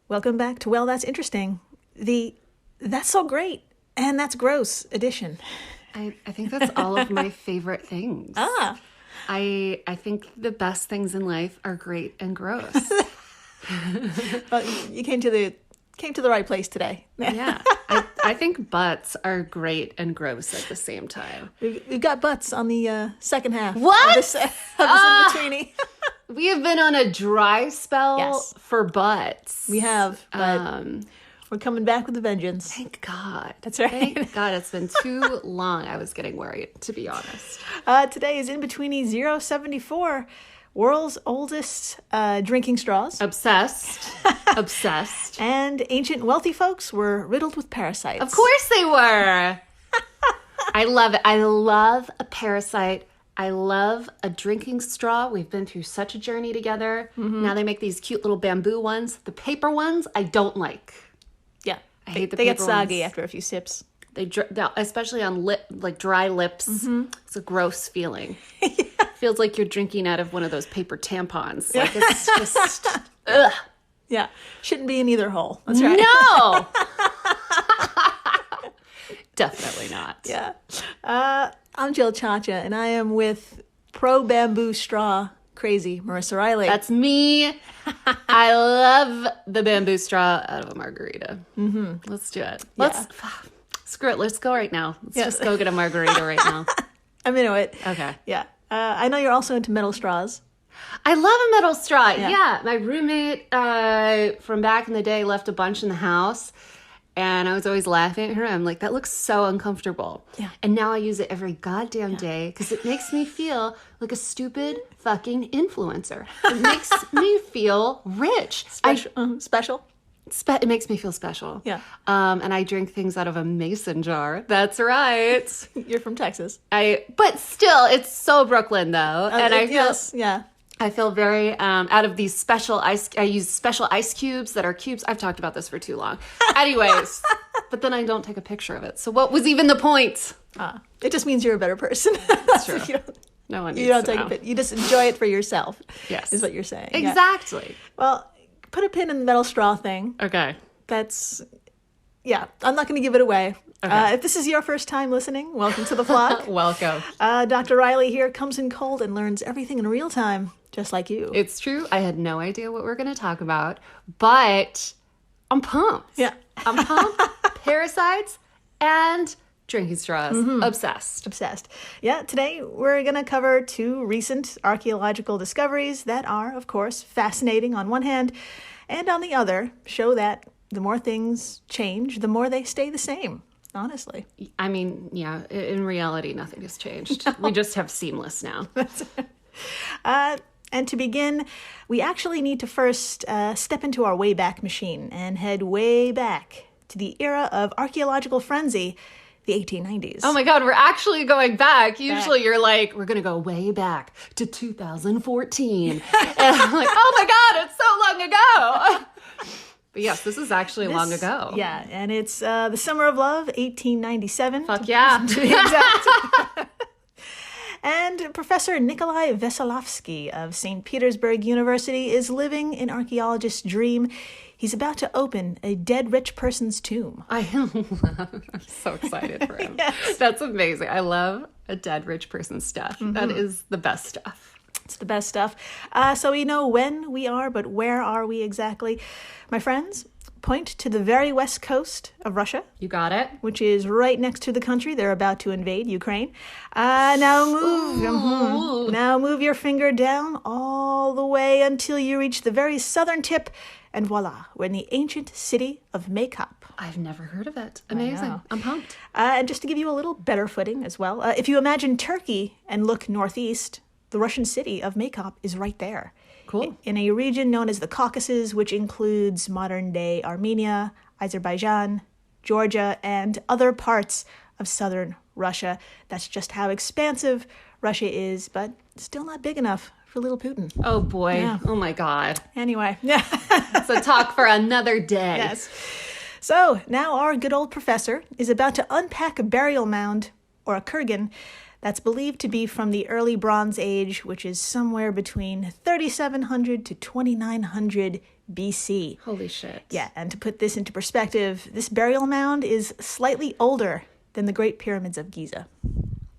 Welcome back to Well, That's Interesting, the That's So Great and That's Gross edition. I think that's all of my favorite things. I think the best things in life are great and gross. Well, you came to the right place today. Yeah. I think butts are great and gross at the same time. We've got butts on the second half. What? Of this In-Betweeni. We have been on a dry spell for butts. We have, but we're coming back with a vengeance. Thank God. That's right. Thank God. It's been too long. I was getting worried, to be honest. Today is In-Betweeni 074, world's oldest drinking straws. Obsessed. Obsessed. And ancient wealthy folks were riddled with parasites. Of course they were. I love it. I love a parasite. I love a drinking straw. We've been through such a journey together. Mm-hmm. Now they make these cute little bamboo ones. The paper ones, I don't like. Yeah. I hate the They paper get soggy ones. after a few sips. They especially on dry lips. Mm-hmm. It's a gross feeling. Feels like you're drinking out of one of those paper tampons. Like it's just, ugh. Yeah. Shouldn't be in either hole. That's right. No! Definitely not. Yeah. I'm Jill Chacha, and I am with pro bamboo straw crazy Marissa Riley. That's me. I love the bamboo straw out of a margarita. Mm-hmm. Let's do it. Screw it. Let's go right now. Let's just go get a margarita right now. I'm into it. Okay. Yeah. I know you're also into metal straws. I love a metal straw. Yeah. My roommate from back in the day left a bunch in the house. And I was always laughing at her. I'm like, that looks so uncomfortable. Yeah. And now I use it every goddamn day because it makes me feel like a stupid fucking influencer. It makes me feel rich. Special? It makes me feel special. Yeah. And I drink things out of a mason jar. That's right. You're from Texas. But still, it's so Brooklyn though. And I feel, yeah. I feel very, out of these special I use special ice cubes that are cubes. I've talked about this for too long. Anyways, but then I don't take a picture of it. So what was even the point? It just means you're a better person. That's true. No one needs you don't to take know. a picture. You just enjoy it for yourself. Yes. Is what you're saying. Exactly. Yeah. Well, put a pin in the metal straw thing. Okay. I'm not going to give it away. Okay. If this is your first time listening, welcome to the flock. Welcome. Dr. Riley here comes in cold and learns everything in real time, just like you. It's true. I had no idea what we're going to talk about, but I'm pumped. Yeah. I'm pumped. Parasites and drinking straws. Mm-hmm. Obsessed. Yeah, today we're going to cover two recent archaeological discoveries that are, of course, fascinating on one hand, and on the other, show that the more things change, the more they stay the same. Honestly. I mean, yeah, in reality, nothing has changed. No. We just have seamless now. And to begin, we actually need to first step into our Wayback Machine and head way back to the era of archaeological frenzy, the 1890s. Oh my God, we're actually going back. Usually you're like, we're going to go way back to 2014. And I'm like, oh my God, it's so long ago. But yes, this is actually long ago. Yeah, and it's the Summer of Love, 1897. Fuck yeah. To be exact. And Professor Nikolai Veselovsky of St. Petersburg University is living an archaeologist's dream. He's about to open a dead rich person's tomb. I'm so excited for him. Yes. That's amazing. I love a dead rich person stuff. Mm-hmm. That is the best stuff. It's the best stuff. So we know when we are, but where are we exactly? My friends, point to the very west coast of Russia. You got it. Which is right next to the country they're about to invade, Ukraine. Now move your finger down all the way until you reach the very southern tip, and voila, we're in the ancient city of Maykop. I've never heard of it. Amazing. I'm pumped. And just to give you a little better footing as well, if you imagine Turkey and look northeast, the Russian city of Maykop is right there. Cool. In a region known as the Caucasus, which includes modern-day Armenia, Azerbaijan, Georgia, and other parts of southern Russia. That's just how expansive Russia is, but still not big enough for little Putin. Oh, boy. Yeah. Oh, my God. Anyway. So talk for another day. Yes. So now our good old professor is about to unpack a burial mound, or a kurgan, that's believed to be from the early Bronze Age, which is somewhere between 3700 to 2900 BC. Holy shit. Yeah, and to put this into perspective, this burial mound is slightly older than the Great Pyramids of Giza.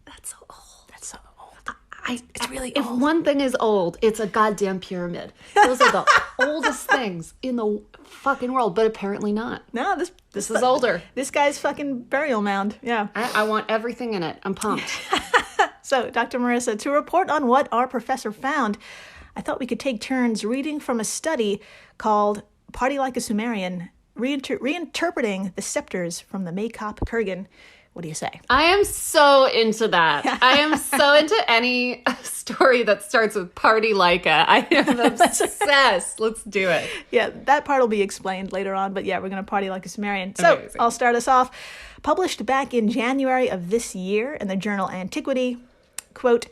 That's so old. That's so old. It's really if old. one thing is old, it's a goddamn pyramid. Those are the oldest things in the fucking world, but apparently not. No, This is older. This guy's fucking burial mound. Yeah. I want everything in it. I'm pumped. So, Dr. Marissa, to report on what our professor found, I thought we could take turns reading from a study called Party Like a Sumerian, reinterpreting the scepters from the Makop Kurgan. What do you say? I am so into that. I am so into any story that starts with party like a. I am obsessed. Let's do it. Yeah, that part will be explained later on, but yeah, we're going to party like a Sumerian. So Amazing. I'll start us off. Published back in January of this year in the journal Antiquity, quote,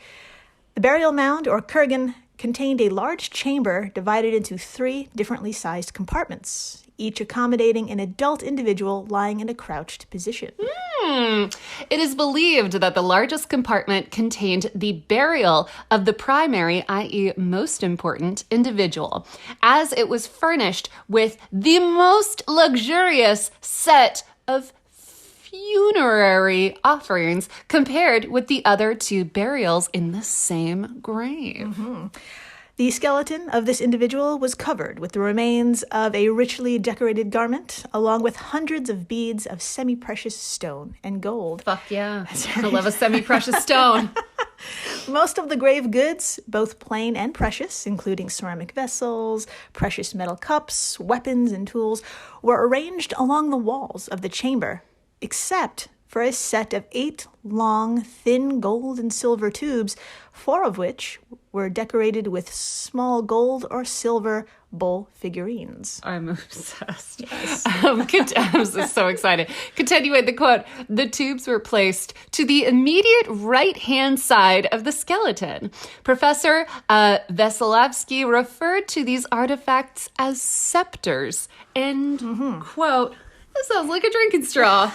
the burial mound, or kurgan, contained a large chamber divided into 3 differently sized compartments, each accommodating an adult individual lying in a crouched position. It is believed that the largest compartment contained the burial of the primary, i.e. most important, individual, as it was furnished with the most luxurious set of funerary offerings compared with the other 2 burials in the same grave. Mm-hmm. The skeleton of this individual was covered with the remains of a richly decorated garment, along with hundreds of beads of semi-precious stone and gold. Fuck yeah. I love a semi-precious stone. Most of the grave goods, both plain and precious, including ceramic vessels, precious metal cups, weapons, and tools, were arranged along the walls of the chamber, except for a set of 8 long, thin gold and silver tubes, 4 of which were decorated with small gold or silver bull figurines. I'm obsessed. Yes. I'm so excited. Continuing the quote, the tubes were placed to the immediate right-hand side of the skeleton. Professor Veselovsky referred to these artifacts as scepters. End quote. That sounds like a drinking straw.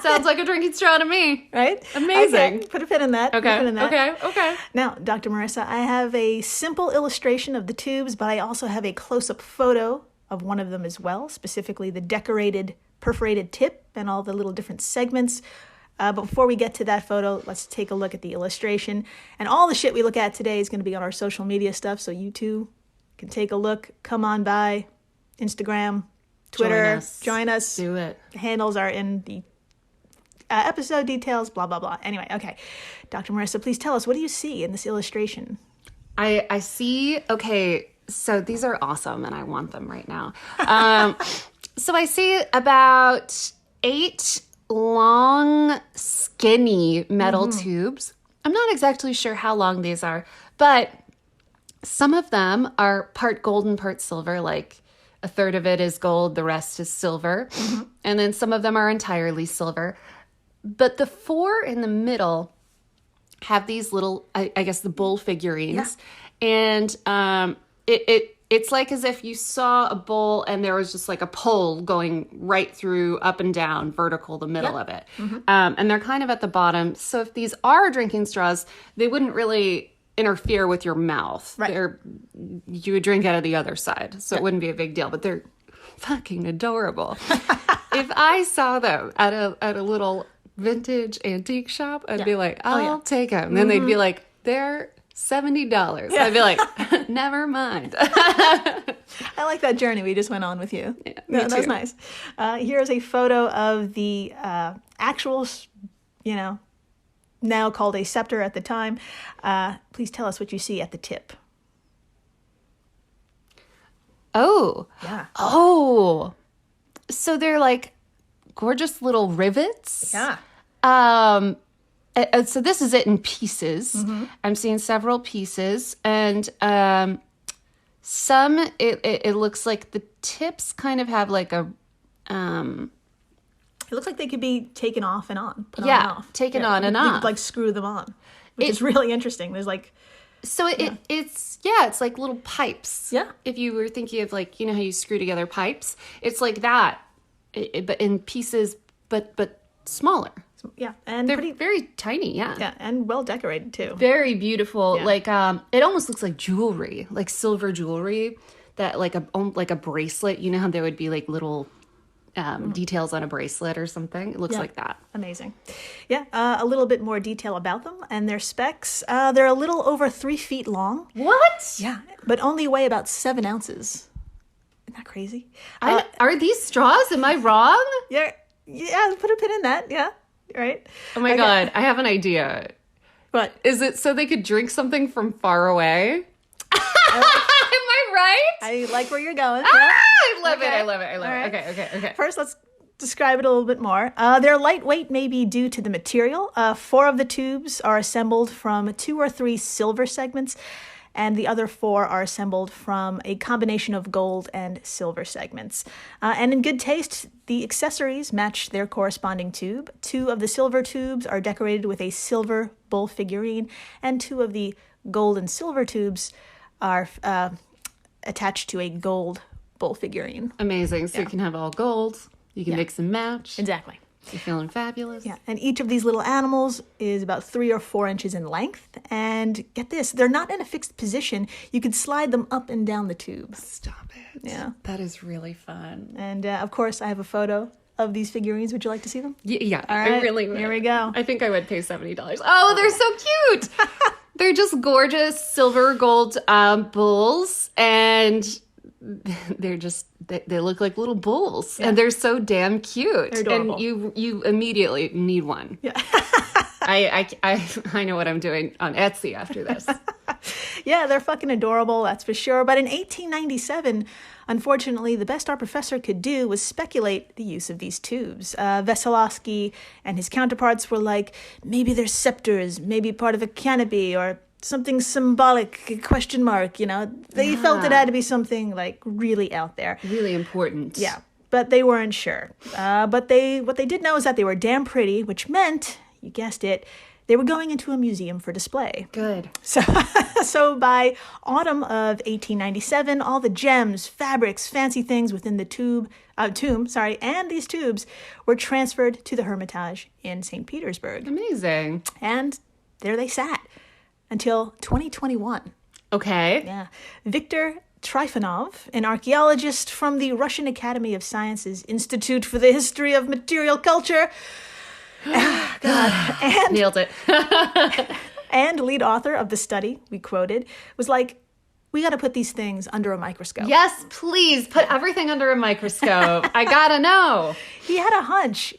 Sounds like a drinking straw to me. Right? Amazing. Okay. Put a pin in that. Okay. Okay. Now, Dr. Marissa, I have a simple illustration of the tubes, but I also have a close-up photo of one of them as well, specifically the decorated perforated tip and all the little different segments. But before we get to that photo, let's take a look at the illustration. And all the shit we look at today is going to be on our social media stuff, so you too can take a look. Come on by. Instagram, Twitter. Join us. Do it. The handles are in the episode details, blah, blah, blah. Anyway, okay. Dr. Marissa, please tell us, what do you see in this illustration? I see, okay, so these are awesome and I want them right now. So I see about 8 long, skinny metal tubes. I'm not exactly sure how long these are, but some of them are part gold and part silver, like a third of it is gold, the rest is silver. And then some of them are entirely silver. But the 4 in the middle have these little, I guess, the bull figurines. Yeah. And it's like as if you saw a bull and there was just like a pole going right through, up and down, vertical, the middle of it. And they're kind of at the bottom. So if these are drinking straws, they wouldn't really interfere with your mouth. Right. You would drink out of the other side. So it wouldn't be a big deal. But they're fucking adorable. If I saw them at a little vintage antique shop, I'd be like, I'll take them. And then they'd be like, they're $70. I'd be like, never mind. I like that journey we just went on with you. Yeah, that was nice. Here's a photo of the actual, now called a scepter at the time. Please tell us what you see at the tip. Oh. Yeah. Oh. So they're like gorgeous little rivets. Yeah. So this is it in pieces. I'm seeing several pieces, and some it looks like the tips kind of have like a It looks like they could be taken off and on. Put on and off. Taken on and you off. could, like, screw them on, which is really interesting. There's like... So it's like little pipes. Yeah. If you were thinking of like, how you screw together pipes, it's like that, but in pieces, but smaller. Yeah, and they're very tiny. Yeah. Yeah, and well decorated too. Very beautiful. Yeah. Like it almost looks like jewelry, like silver jewelry. that like a bracelet. You know how there would be like little details on a bracelet or something? It looks like that. Amazing. Yeah, a little bit more detail about them and their specs. They're a little over 3 feet long. What? Yeah, but only weigh about 7 ounces. Isn't that crazy? Are these straws? Am I wrong? Yeah, put a pin in that. Yeah, right. Oh my God, I have an idea. What? Is it so they could drink something from far away? Am I right? I like where you're going. Ah, Yeah. I love it. I love it. I love All it. right. Okay. First, let's describe it a little bit more. Their lightweight may be due to the material. 4 of the tubes are assembled from 2 or 3 silver segments, and the other 4 are assembled from a combination of gold and silver segments. And in good taste, the accessories match their corresponding tube. 2 of the silver tubes are decorated with a silver bull figurine, and 2 of the gold and silver tubes are attached to a gold bull figurine. Amazing. So you can have all gold. You can mix and match. Exactly. You're feeling fabulous. Yeah, and each of these little animals is about 3 or 4 inches in length. And get this, they're not in a fixed position. You could slide them up and down the tube. Stop it. Yeah. That is really fun. And of course, I have a photo of these figurines. Would you like to see them? Yeah, All right, I really would. Here we go. I think I would pay $70. Oh, they're so cute. They're just gorgeous silver gold bulls, and they're just they look like little bulls, and they're so damn cute. They're adorable. And you immediately need one. Yeah. I know what I'm doing on Etsy after this. Yeah, they're fucking adorable, that's for sure. But in 1897, unfortunately, the best our professor could do was speculate the use of these tubes. Veselowski and his counterparts were like, maybe they're scepters, maybe part of a canopy, or something symbolic, question mark, you know. They felt it had to be something like really out there. Really important. Yeah, but they weren't sure. But what they did know is that they were damn pretty, which meant, you guessed it, they were going into a museum for display. Good. So by autumn of 1897, all the gems, fabrics, fancy things within the tomb, and these tubes were transferred to the Hermitage in St. Petersburg. Amazing. And there they sat until 2021. Okay. Yeah. Viktor Trifonov, an archaeologist from the Russian Academy of Sciences Institute for the History of Material Culture, and nailed it. and lead author of the study we quoted, was like, we got to put these things under a microscope. Yes, please put everything under a microscope. I gotta know. He had a hunch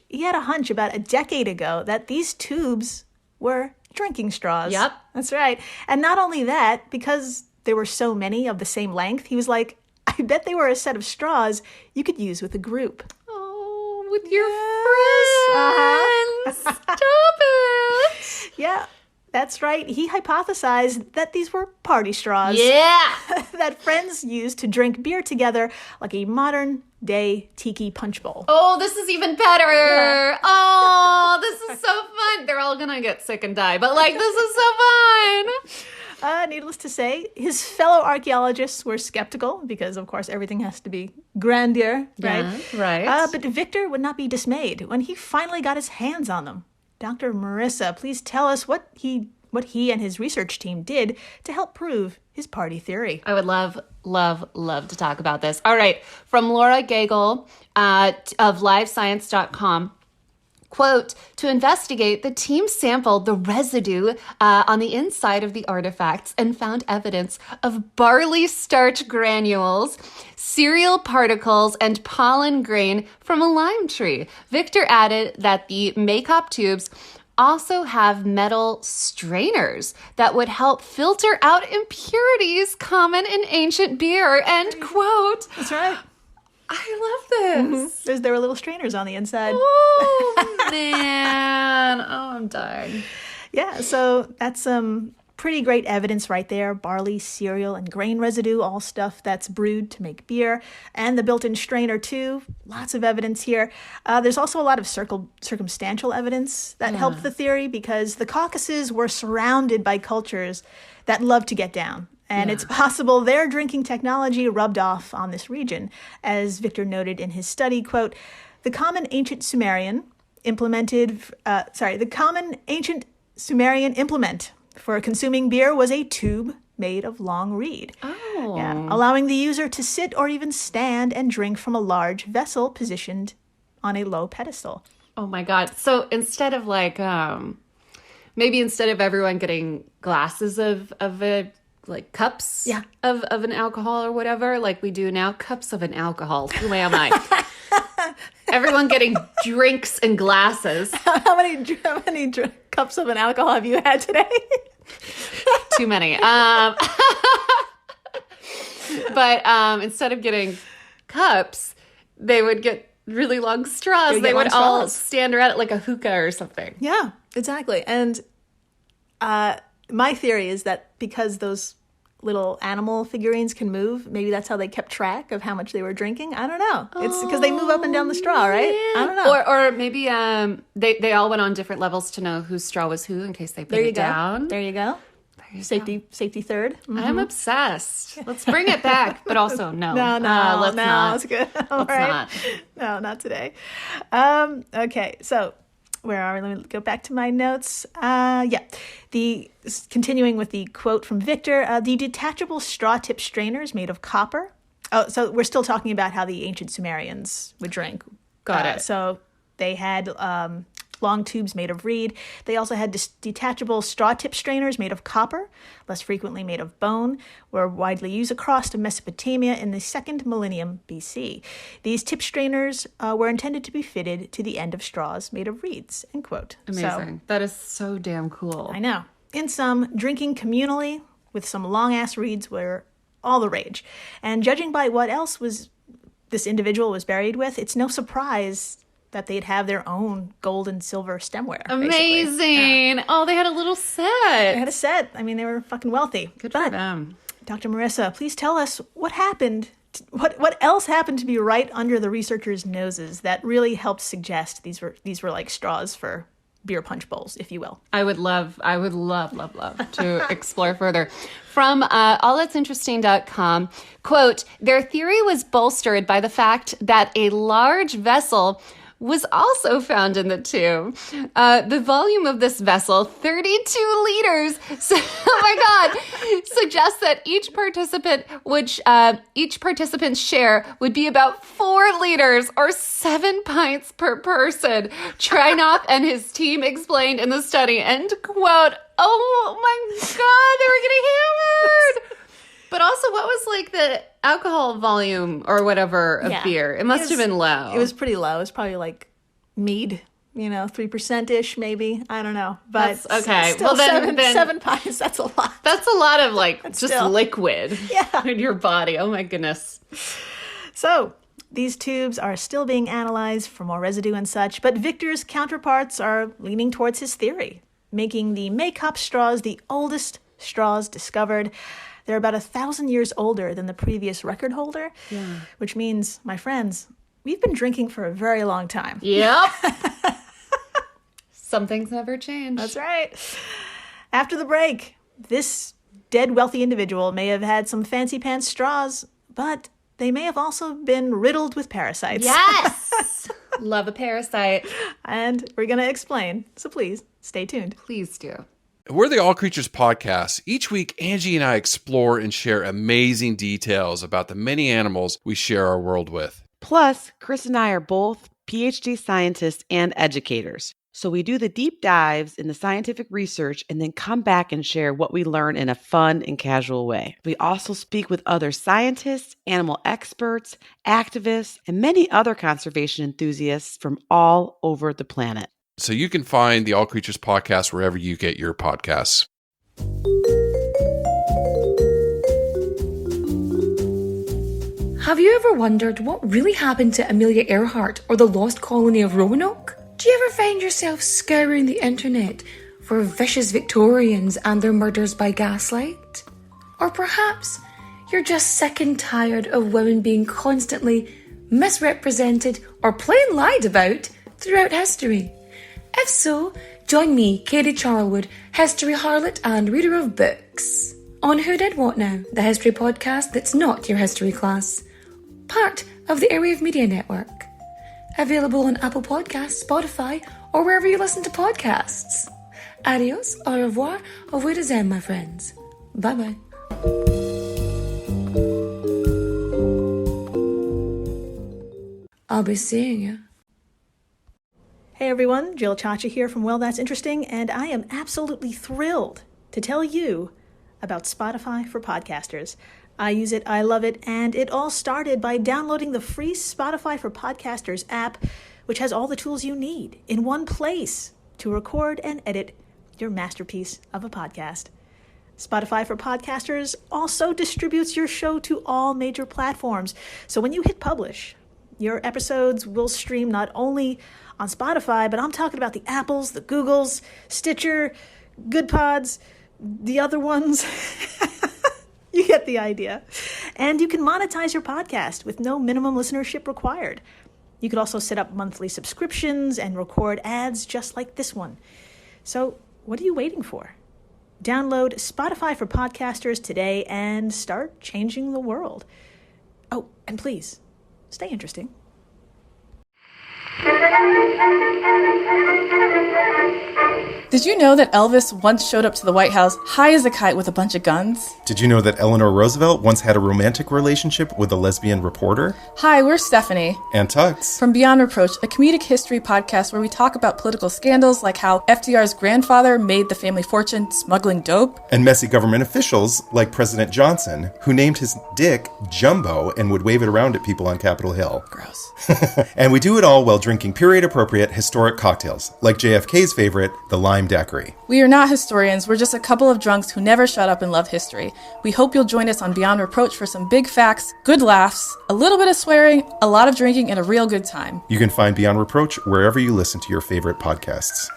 about a decade ago that these tubes were drinking straws. Yep. That's right. And not only that, because there were so many of the same length, he was like, I bet they were a set of straws you could use with a group. Oh, with your friends. Uh-huh. Stop it. Yeah, that's right. He hypothesized that these were party straws. Yeah. That friends used to drink beer together like a modern day tiki punch bowl. Oh, this is even better. Yeah. Oh, this is so fun. They're all gonna get sick and die, but like, this is so fun. Needless to say, his fellow archaeologists were skeptical because, of course, everything has to be grandeur, right? Yeah, right. But Victor would not be dismayed when he finally got his hands on them. Dr. Marissa, please tell us what he and his research team did to help prove his party theory. I would love to talk about this. All right. From Laura Gagel of livescience.com. Quote, to investigate, the team sampled the residue on the inside of the artifacts and found evidence of barley starch granules, cereal particles, and pollen grain from a lime tree. Victor added that the Maycop tubes also have metal strainers that would help filter out impurities common in ancient beer, end quote. That's right. I love this. Mm-hmm. There were little strainers on the inside. Oh, man. Oh, I'm dying. Yeah, so that's some pretty great evidence right there. Barley, cereal, and grain residue, all stuff that's brewed to make beer. And the built-in strainer, too. Lots of evidence here. There's also a lot of circumstantial evidence that helped the theory because the Caucasus were surrounded by cultures that loved to get down. And it's possible their drinking technology rubbed off on this region. As Victor noted in his study, quote, the common ancient Sumerian implement for consuming beer was a tube made of long reed. Oh. Yeah, allowing the user to sit or even stand and drink from a large vessel positioned on a low pedestal. Oh my God. So instead of like, maybe instead of everyone getting glasses of like cups of an alcohol or whatever, like we do now, cups of an alcohol. Who am I? Everyone getting drinks and glasses. How many cups of an alcohol have you had today? Too many. But instead of getting cups, they would get really long straws. They would all stand around it like a hookah or something. Yeah, exactly. And my theory is that because those little animal figurines can move, maybe that's how they kept track of how much they were drinking. I don't know. It's because they move up and down the straw, right? Yeah. I don't know. Or maybe they all went on different levels to know whose straw was who in case they put it down. There you go. Safety third. Mm-hmm. I'm obsessed. Let's bring it back, but also no. Let's not. It's good. Let's not. No, not today. Okay, so where are we? Let me go back to my notes. Continuing with the quote from Victor, the detachable straw tip strainers made of copper. Oh, so we're still talking about how the ancient Sumerians would drink. Got it. So they had long tubes made of reed. They also had detachable straw tip strainers made of copper, less frequently made of bone, were widely used across Mesopotamia in the 2nd millennium BC. These tip strainers were intended to be fitted to the end of straws made of reeds, end quote. Amazing. That is so damn cool. I know. In sum, drinking communally with some long-ass reeds were all the rage. And judging by what else this individual was buried with, it's no surprise that they'd have their own gold and silver stemware. Amazing. Yeah. Oh, they had a little set. They had a set. I mean, they were fucking wealthy. Good for them. Dr. Marissa, please tell us what happened. What else happened to be right under the researchers' noses that really helped suggest these were like straws for beer punch bowls, if you will. I would love to explore further. From wellthatsinterestingpod, quote, their theory was bolstered by the fact that a large vessel was also found in the tube. The volume of this vessel, 32 liters, oh my God, suggests that each participant's share would be about 4 liters or 7 pints per person. Trinoff and his team explained in the study, end quote. Oh my God, they were getting hammered. But also, what was like the alcohol volume or whatever of beer? It must have been low. It was pretty low. It was probably like mead, 3%-ish maybe. I don't know. But that's okay. Still well, then 7 pints, that's a lot. That's a lot of just liquid in your body. Oh my goodness. So these tubes are still being analyzed for more residue and such, but Victor's counterparts are leaning towards his theory, making the Maycop straws the oldest straws discovered. They're about 1,000 years older than the previous record holder, which means, my friends, we've been drinking for a very long time. Yep. Some things never change. That's right. After the break, this dead wealthy individual may have had some fancy pants straws, but they may have also been riddled with parasites. Yes! Love a parasite. And we're going to explain, so please stay tuned. Please do. We're the All Creatures Podcast. Each week, Angie and I explore and share amazing details about the many animals we share our world with. Plus, Chris and I are both PhD scientists and educators. So we do the deep dives in the scientific research and then come back and share what we learn in a fun and casual way. We also speak with other scientists, animal experts, activists, and many other conservation enthusiasts from all over the planet. So you can find the All Creatures Podcast wherever you get your podcasts. Have you ever wondered what really happened to Amelia Earhart or the lost colony of Roanoke? Do you ever find yourself scouring the internet for vicious Victorians and their murders by gaslight? Or perhaps you're just sick and tired of women being constantly misrepresented or plain lied about throughout history? If so, join me, Katie Charlwood, history harlot and reader of books, on Who Did What Now, the history podcast that's not your history class. Part of the Airwave Media Network. Available on Apple Podcasts, Spotify, or wherever you listen to podcasts. Adios, au revoir, au revoir, my friends. Bye-bye. I'll be seeing you. Hey everyone, Jill Chacha here from Well, That's Interesting, and I am absolutely thrilled to tell you about Spotify for podcasters. I use it, I love it, and it all started by downloading the free Spotify for Podcasters app, which has all the tools you need in one place to record and edit your masterpiece of a podcast. Spotify for Podcasters also distributes your show to all major platforms, so when you hit publish, your episodes will stream not only on Spotify, but I'm talking about the Apples, the Googles, Stitcher, Good Pods, the other ones. You get the idea. And you can monetize your podcast with no minimum listenership required. You could also set up monthly subscriptions and record ads just like this one. So what are you waiting for? Download Spotify for Podcasters today and start changing the world. Oh, and please, stay interesting. Did you know that Elvis once showed up to the White House high as a kite with a bunch of guns? Did you know that Eleanor Roosevelt once had a romantic relationship with a lesbian reporter? Hi, we're Stephanie. And Tux. From Beyond Reproach, a comedic history podcast where we talk about political scandals like how FDR's grandfather made the family fortune smuggling dope. And messy government officials like President Johnson, who named his dick Jumbo and would wave it around at people on Capitol Hill. Gross. And we do it all while drinking period-appropriate historic cocktails, like JFK's favorite, the Lime Daiquiri. We are not historians, we're just a couple of drunks who never shut up and love history. We hope you'll join us on Beyond Reproach for some big facts, good laughs, a little bit of swearing, a lot of drinking, and a real good time. You can find Beyond Reproach wherever you listen to your favorite podcasts.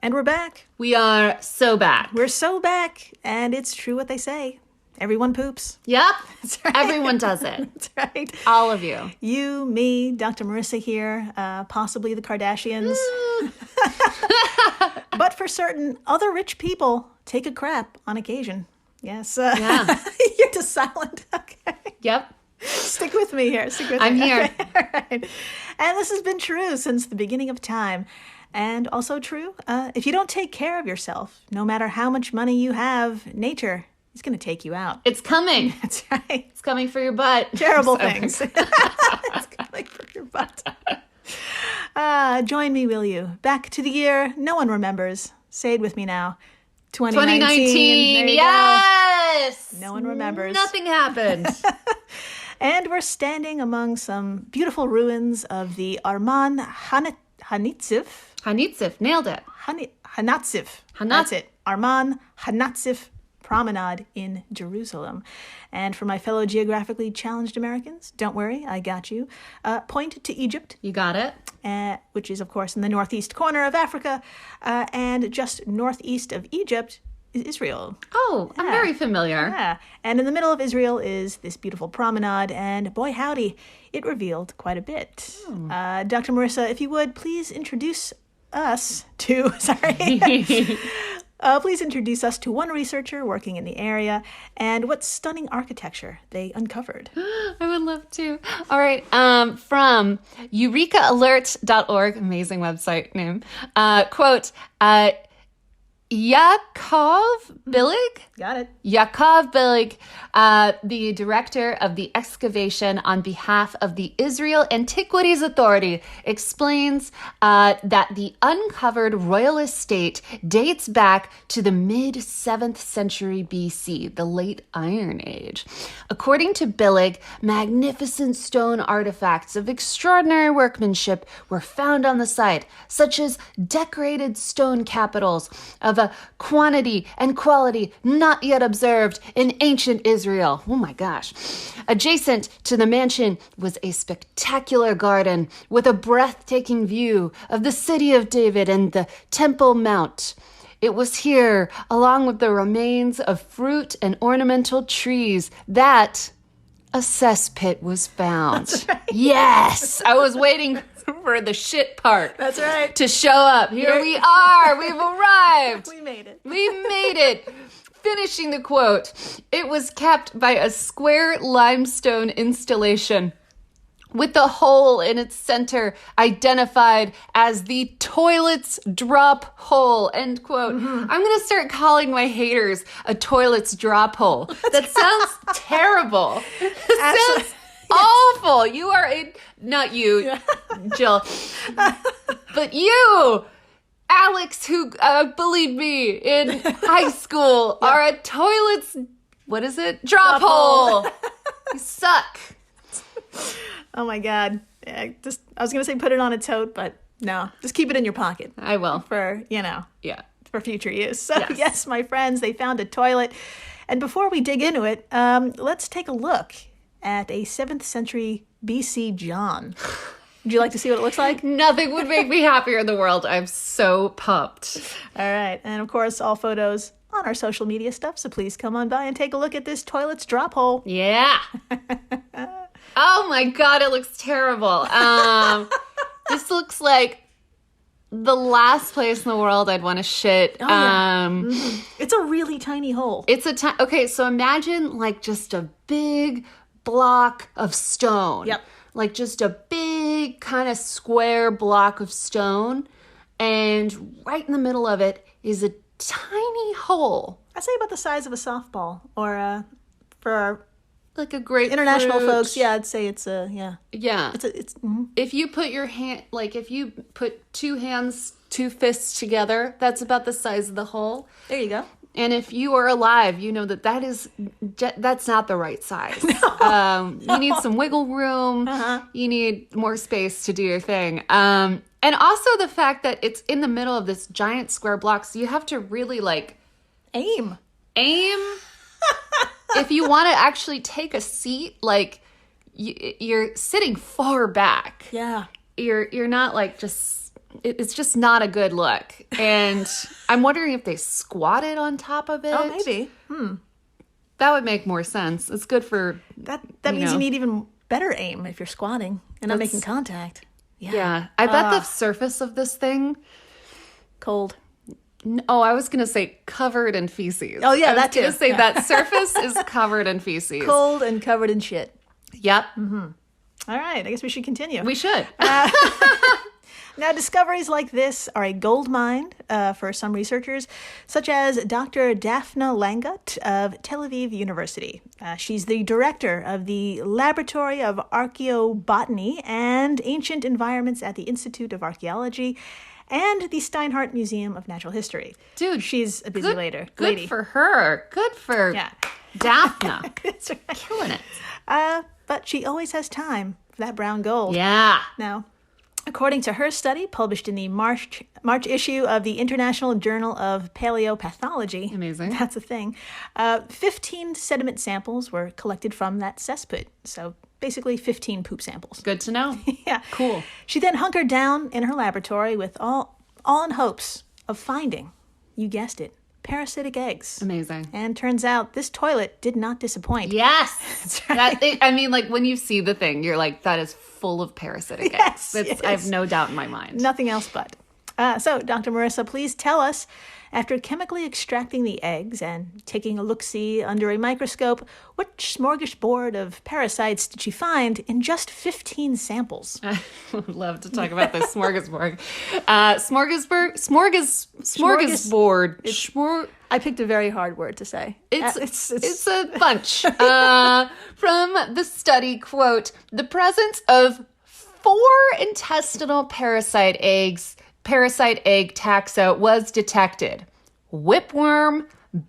And we're back. We are so back. We're so back, and it's true what they say. Everyone poops. Yep. That's right. Everyone does it. That's right. All of you. You, me, Dr. Marissa here, possibly the Kardashians. But for certain, other rich people take a crap on occasion. Yes. Yeah. You're just silent. Okay. Yep. Stick with me here. Stick with me. I'm here. Okay. All right. And this has been true since the beginning of time. And also true, if you don't take care of yourself, no matter how much money you have, nature is going to take you out. It's coming. That's right. It's coming for your butt. Terrible things. It's coming for your butt. Join me, will you? Back to the year no one remembers. Say it with me now. 2019. There you Yes. go. No one remembers. Nothing happened. And we're standing among some beautiful ruins of the Arman Hanitzif. Hanitzif. Nailed it. Hanatzif. That's it. Arman Hanatzif Promenade in Jerusalem. And for my fellow geographically challenged Americans, don't worry, I got you. Point to Egypt. You got it. Which is, of course, in the northeast corner of Africa. And just northeast of Egypt is Israel. Oh, I'm very familiar. Yeah. And in the middle of Israel is this beautiful promenade. And boy, howdy, it revealed quite a bit. Dr. Marissa, if you would, please introduce us to... Sorry. Please introduce us to one researcher working in the area and what stunning architecture they uncovered. I would love to. All right. From eurekaalert.org, amazing website name, quote, Yaakov Billig? Got it. Yaakov Billig, the director of the excavation on behalf of the Israel Antiquities Authority, explains that the uncovered royal estate dates back to the mid-7th century BC, the late Iron Age. According to Billig, magnificent stone artifacts of extraordinary workmanship were found on the site, such as decorated stone capitals of a quantity and quality not yet observed in ancient Israel. Oh my gosh. Adjacent to the mansion was a spectacular garden with a breathtaking view of the city of David and the Temple Mount. It was here, along with the remains of fruit and ornamental trees, that a cesspit was found. That's right. Yes! I was waiting for the shit part. That's right. To show up. Here we are. We've arrived. We made it. We made it. Finishing the quote. It was capped by a square limestone installation with the hole in its center identified as the toilet's drop hole, end quote. I'm going to start calling my haters a toilet's drop hole. That sounds terrible. It sounds awful. You are not you, Jill, but you, Alex, who bullied me in high school, are a toilet's, what is it? Drop hole. You suck. Oh my God. I was going to say put it on a tote, but no, just keep it in your pocket. I will. For, Yeah. for future use. So yes, my friends, they found a toilet. And before we dig into it, let's take a look at a 7th century BC John. Would you like to see what it looks like? Nothing would make me happier in the world. I'm so pumped. All right. And of course, all photos on our social media stuff. So please come on by and take a look at this toilet's drop hole. Yeah. Oh my God, it looks terrible. This looks like the last place in the world I'd want to shit. Oh, yeah. It's a really tiny hole. It's okay, so imagine like just a big block of stone. Yep. Like just a big kind of square block of stone. And right in the middle of it is a tiny hole. I'd say about the size of a softball. Or for our like a grapefruit. International folks, yeah, I'd say it's yeah. It's If you put your hand, like if you put 2 fists together, that's about the size of the hole. There you go. And if you are alive, you know that's not the right size. No. You need some wiggle room. You need more space to do your thing. And also the fact that it's in the middle of this giant square block, so you have to really like aim. If you want to actually take a seat, like you're sitting far back. Yeah. You're not like just. It's just not a good look. And I'm wondering if they squatted on top of it. Oh, maybe. That would make more sense. It's good for... That means you need even better aim if you're squatting and not making contact. Yeah. I bet the surface of this thing... Cold. Oh, I was going to say covered in feces. Oh, yeah, I that too. was going to say that surface is covered in feces. Cold and covered in shit. Yep. All right. I guess we should continue. We should. Now, discoveries like this are a gold mine for some researchers, such as Dr. Daphna Langut of Tel Aviv University. She's the director of the Laboratory of Archaeobotany and Ancient Environments at the Institute of Archaeology and the Steinhardt Museum of Natural History. Dude, she's a busy lady. Good for her. Good for Daphna. That's right. Killing it. But she always has time for that brown gold. Yeah. Now, according to her study, published in the March issue of the International Journal of Paleopathology. Amazing. That's a thing. 15 sediment samples were collected from that cesspit. So basically 15 poop samples. Good to know. Yeah. Cool. She then hunkered down in her laboratory with all in hopes of finding, you guessed it, parasitic eggs. Amazing. And turns out this toilet did not disappoint. Yes. That's right. I mean, like when you see the thing, you're like, that is full of parasitic eggs. I have no doubt in my mind. Nothing else but. So, Dr. Marissa, please tell us, after chemically extracting the eggs and taking a look-see under a microscope, what smorgasbord of parasites did she find in just 15 samples? I would love to talk about this smorgasbord. Smorgasbord. I picked a very hard word to say. It's a bunch. From the study, quote, the presence of 4 intestinal parasite egg taxa was detected. Whipworm,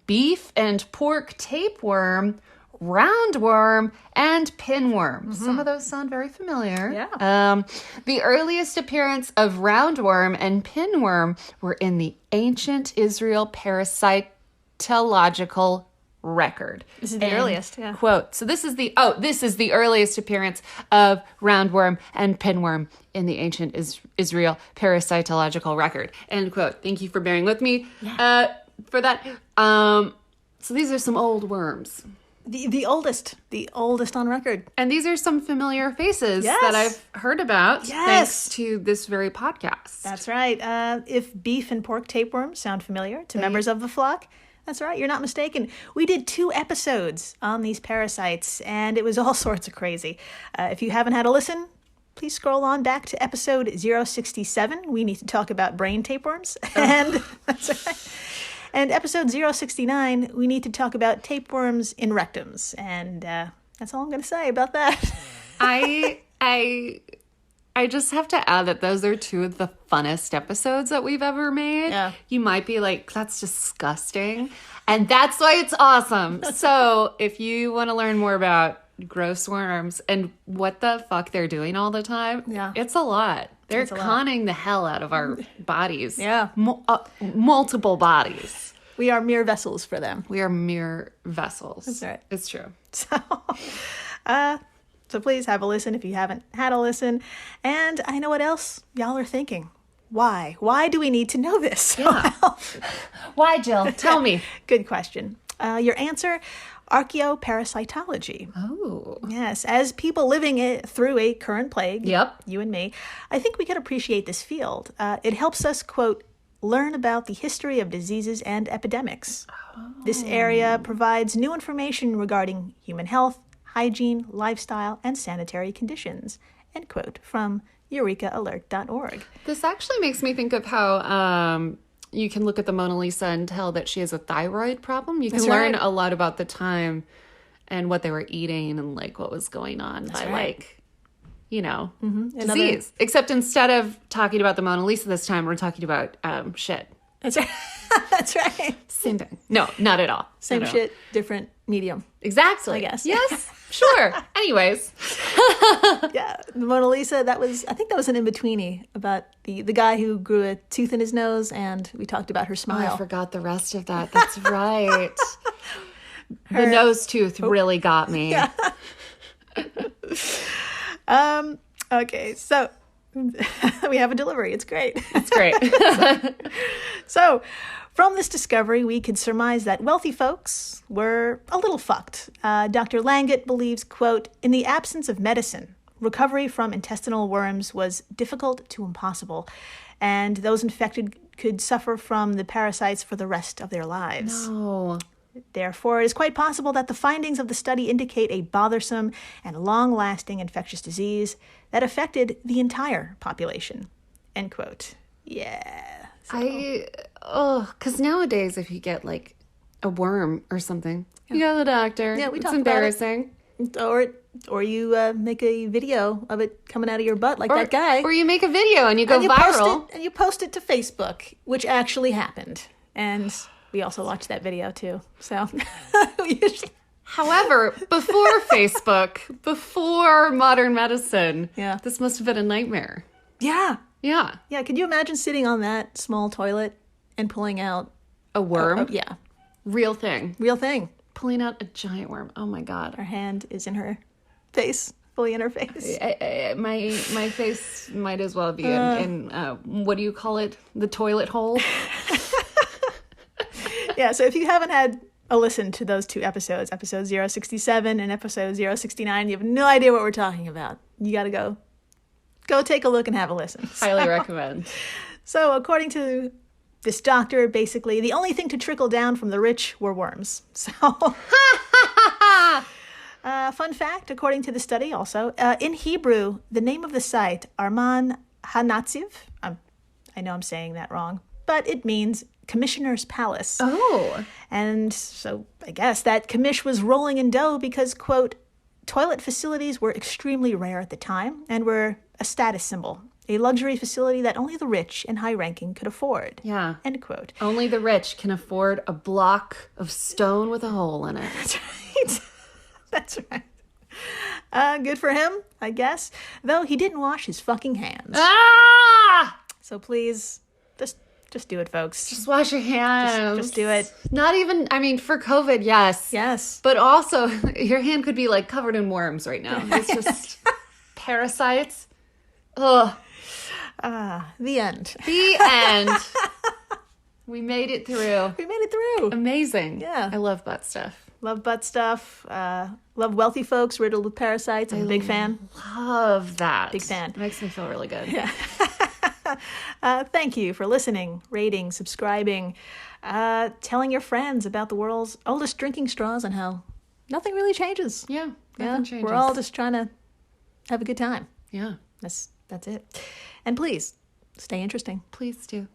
beef and pork tapeworm, roundworm, and pinworm. Some of those sound very familiar. Yeah. The earliest appearance of roundworm and pinworm were in the ancient Israel parasitological record. This is the earliest, yeah. Quote, so this is the earliest appearance of roundworm and pinworm in the ancient Israel parasitological record. End quote. Thank you for bearing with me for that. So these are some old worms. The oldest on record. And these are some familiar faces that I've heard about thanks to this very podcast. That's right. If beef and pork tapeworms sound familiar to members of the flock, that's right, you're not mistaken. We did 2 episodes on these parasites, and it was all sorts of crazy. If you haven't had a listen, please scroll on back to episode 067. We need to talk about brain tapeworms. And that's right. And episode 069, we need to talk about tapeworms in rectums. And that's all I'm going to say about that. I just have to add that those are two of the funnest episodes that we've ever made. Yeah. You might be like, that's disgusting. And that's why it's awesome. So if you want to learn more about gross worms and what the fuck they're doing all the time, it's a lot. They're conning the hell out of our bodies. Yeah. Multiple bodies. We are mere vessels for them. We are mere vessels. That's right. It's true. So please have a listen if you haven't had a listen. And I know what else y'all are thinking. Why? Why do we need to know this? Yeah. Why, Jill? Tell me. Good question. Your answer, archaeoparasitology. Oh. Yes, as people living through a current plague, you and me, I think we could appreciate this field. It helps us, quote, learn about the history of diseases and epidemics. Oh. This area provides new information regarding human health, hygiene, lifestyle, and sanitary conditions, end quote, from eurekaalert.org. This actually makes me think of how you can look at the Mona Lisa and tell that she has a thyroid problem. You can learn a lot about the time and what they were eating and like what was going on like, you know, disease. Except instead of talking about the Mona Lisa this time, we're talking about shit. That's right. That's right. Same thing. No, not at all. Same shit, different medium. Exactly. I guess. Yes. Sure. Anyways. Yeah. The Mona Lisa, I think that was an In-Betweeni about the guy who grew a tooth in his nose, and we talked about her smile. Oh, I forgot the rest of that. That's right. The nose tooth really got me. Yeah. Okay, so we have a delivery. It's great. It's great. So, from this discovery, we could surmise that wealthy folks were a little fucked. Dr. Langet believes, quote, in the absence of medicine, recovery from intestinal worms was difficult to impossible, and those infected could suffer from the parasites for the rest of their lives. No. Therefore, it is quite possible that the findings of the study indicate a bothersome and long-lasting infectious disease that affected the entire population, end quote. Yeah. So. Because nowadays if you get like a worm or something, you go to the doctor. Yeah, we talked It's embarrassing. About it. Or you make a video of it coming out of your butt like that guy. Or you make a video and you go viral. And you post it to Facebook, which actually happened. And we also watched that video too. So However, before Facebook, before modern medicine, this must have been a nightmare. Yeah. Yeah. Yeah. Could you imagine sitting on that small toilet and pulling out a worm? Yeah. Real thing. Real thing. Pulling out a giant worm. Oh my God. Her hand is in her face, fully in her face. My face might as well be in what do you call it? The toilet hole? Yeah, so if you haven't had a listen to those two episodes, episode 067 and episode 069, you have no idea what we're talking about. You got to go take a look and have a listen. Highly recommend. So according to this doctor, basically, the only thing to trickle down from the rich were worms. So, fun fact, according to the study also, in Hebrew, the name of the site, Arman HaNatziv, I know I'm saying that wrong, but it means Commissioner's Palace. Oh. And so I guess that commish was rolling in dough because, quote, toilet facilities were extremely rare at the time and were a status symbol, a luxury facility that only the rich and high-ranking could afford. Yeah. End quote. Only the rich can afford a block of stone with a hole in it. That's right. That's right. Good for him, I guess. Though he didn't wash his fucking hands. Ah! So please, just do it, folks. Just wash your hands. Just do it. Not even, I mean, for COVID, yes. Yes. But also, your hand could be like covered in worms right now. It's just parasites. Ugh. The end. The end. We made it through. We made it through. Amazing. Yeah. I love butt stuff. Love butt stuff. Love wealthy folks riddled with parasites. I'm a big fan. Love that. Big fan. It makes me feel really good. Yeah. Thank you for listening, rating, subscribing, telling your friends about the world's oldest drinking straws and how nothing really changes. Yeah, nothing changes. We're all just trying to have a good time. Yeah. That's it. And please, stay interesting. Please do.